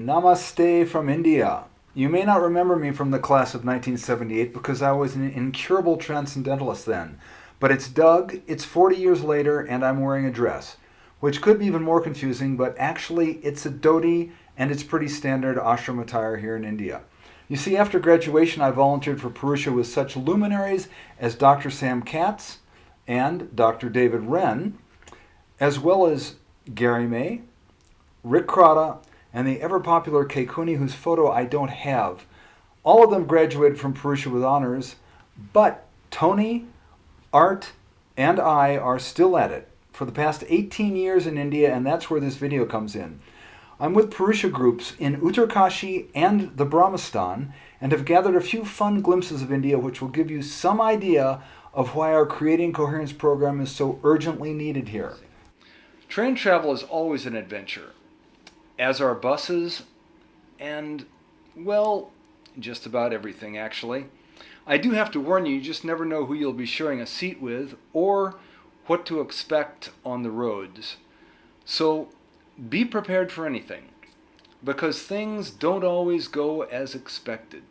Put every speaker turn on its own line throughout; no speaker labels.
Namaste from India. You may not remember me from the class of 1978 because I was an incurable transcendentalist then. But it's Doug, it's 40 years later, and I'm wearing a dress. Which could be even more confusing, but actually it's a dhoti and it's pretty standard ashram attire here in India. You see, after graduation I volunteered for Purusha with such luminaries as Dr. Sam Katz and Dr. David Wren, as well as Gary May, Rick Crotta, and the ever-popular Kay Cooney, whose photo I don't have. All of them graduated from Purusha with honors, but Tony, Art, and I are still at it for the past 18 years in India, and that's where this video comes in. I'm with Purusha groups in Uttarkashi and the Brahmistan, and have gathered a few fun glimpses of India which will give you some idea of why our Creating Coherence program is so urgently needed here. Train travel is always an adventure, as are buses, and, well, just about everything, actually. I do have to warn you, you just never know who you'll be sharing a seat with, or what to expect on the roads. So, be prepared for anything, because things don't always go as expected.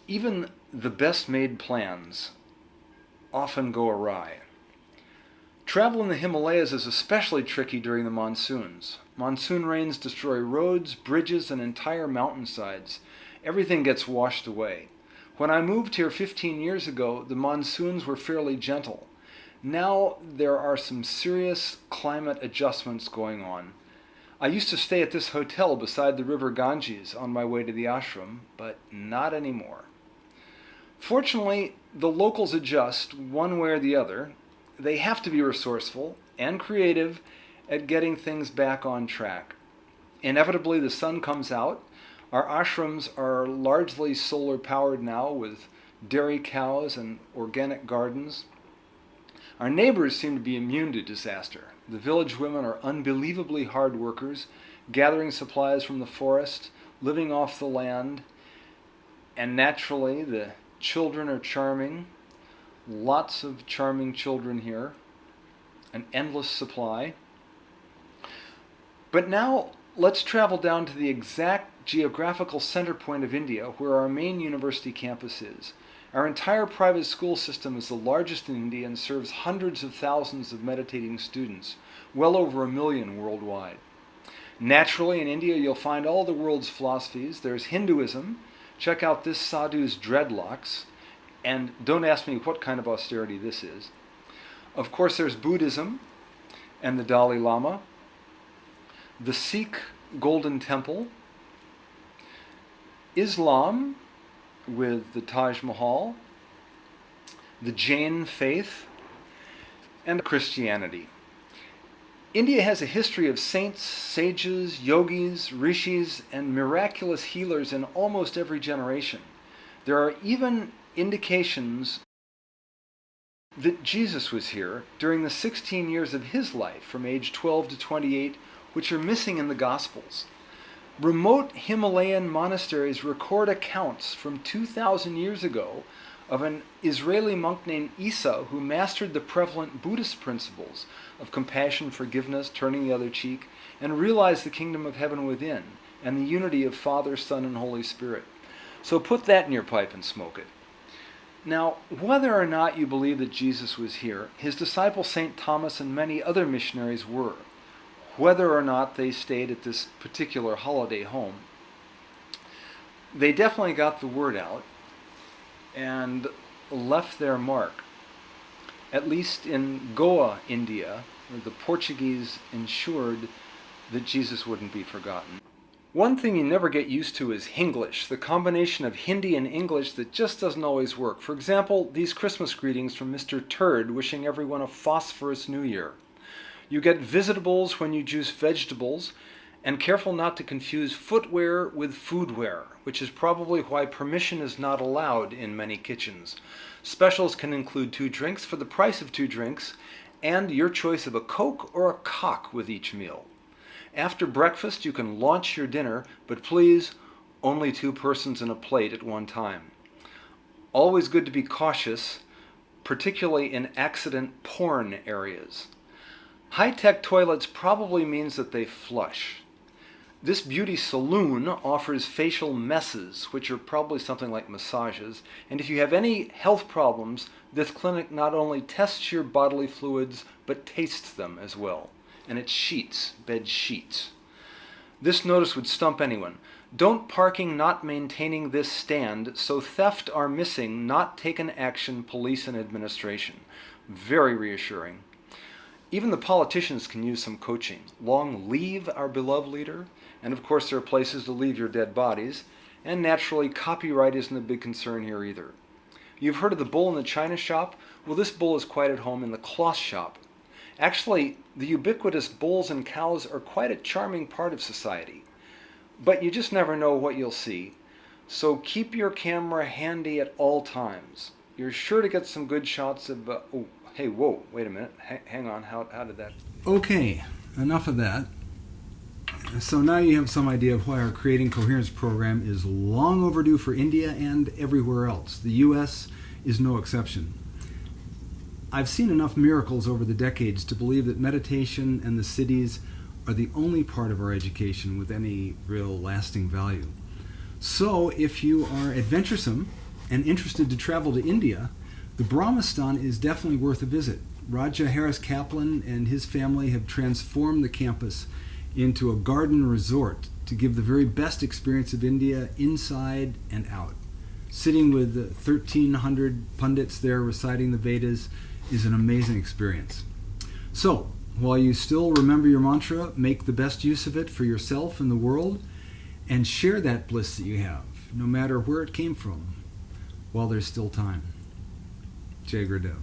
Even the best made plans often go awry. Travel in the Himalayas is especially tricky during the monsoons. Monsoon rains destroy roads, bridges, and entire mountainsides. Everything gets washed away. When I moved here 15 years ago, the monsoons were fairly gentle. Now there are some serious climate adjustments going on. I used to stay at this hotel beside the river Ganges on my way to the ashram, but not anymore. Fortunately, the locals adjust one way or the other. They have to be resourceful and creative at getting things back on track. Inevitably, the sun comes out. Our ashrams are largely solar powered now with dairy cows and organic gardens. Our neighbors seem to be immune to disaster. The village women are unbelievably hard workers, gathering supplies from the forest, living off the land, and naturally the children are charming. Lots of charming children here, an endless supply. But now let's travel down to the exact geographical center point of India where our main university campus is. Our entire private school system is the largest in India and serves hundreds of thousands of meditating students, well over 1 million worldwide. Naturally, in India you'll find all the world's philosophies. There's Hinduism. Check out this sadhu's dreadlocks. And don't ask me what kind of austerity this is. Of course, there's Buddhism and the Dalai Lama, the Sikh Golden Temple, Islam with the Taj Mahal, the Jain faith, and Christianity. India has a history of saints, sages, yogis, rishis, and miraculous healers in almost every generation. There are even indications that Jesus was here during the 16 years of his life, from age 12 to 28, which are missing in the Gospels. Remote Himalayan monasteries record accounts from 2,000 years ago of an Israeli monk named Isa who mastered the prevalent Buddhist principles of compassion, forgiveness, turning the other cheek, and realized the kingdom of heaven within and the unity of Father, Son, and Holy Spirit. So put that in your pipe and smoke it. Now, whether or not you believe that Jesus was here, his disciple St. Thomas and many other missionaries were. Whether or not they stayed at this particular holiday home, they definitely got the word out and left their mark. At least in Goa, India, where the Portuguese ensured that Jesus wouldn't be forgotten. One thing you never get used to is Hinglish, the combination of Hindi and English that just doesn't always work. For example, these Christmas greetings from Mr. Turd wishing everyone a phosphorus New Year. You get visitables when you juice vegetables, and careful not to confuse footwear with foodware, which is probably why permission is not allowed in many kitchens. Specials can include 2 drinks for the price of 2 drinks, and your choice of a Coke or a cock with each meal. After breakfast, you can launch your dinner, but please, only 2 persons in a plate at one time. Always good to be cautious, particularly in accident-prone areas. High-tech toilets probably means that they flush. This beauty salon offers facial messes, which are probably something like massages. And if you have any health problems, this clinic not only tests your bodily fluids, but tastes them as well. And it's sheets, bed sheets. This notice would stump anyone. Don't parking not maintaining this stand, so theft are missing, not taken action, police and administration. Very reassuring. Even the politicians can use some coaching. Long leave our beloved leader, and of course there are places to leave your dead bodies, and naturally copyright isn't a big concern here either. You've heard of the bull in the china shop? Well, this bull is quite at home in the cloth shop. Actually, the ubiquitous bulls and cows are quite a charming part of society. But you just never know what you'll see. So keep your camera handy at all times. You're sure to get some good shots of... oh, hey, whoa, wait a minute. Hang on, how did that... Okay, enough of that. So now you have some idea of why our Creating Coherence program is long overdue for India and everywhere else. The U.S. is no exception. I've seen enough miracles over the decades to believe that meditation and the cities are the only part of our education with any real lasting value. So if you are adventuresome and interested to travel to India, the Brahmastan is definitely worth a visit. Raja Harris Kaplan and his family have transformed the campus into a garden resort to give the very best experience of India inside and out. Sitting with 1,300 pundits there reciting the Vedas is an amazing experience. So, while you still remember your mantra, make the best use of it for yourself and the world, and share that bliss that you have, no matter where it came from, while there's still time. Jai Gurudev.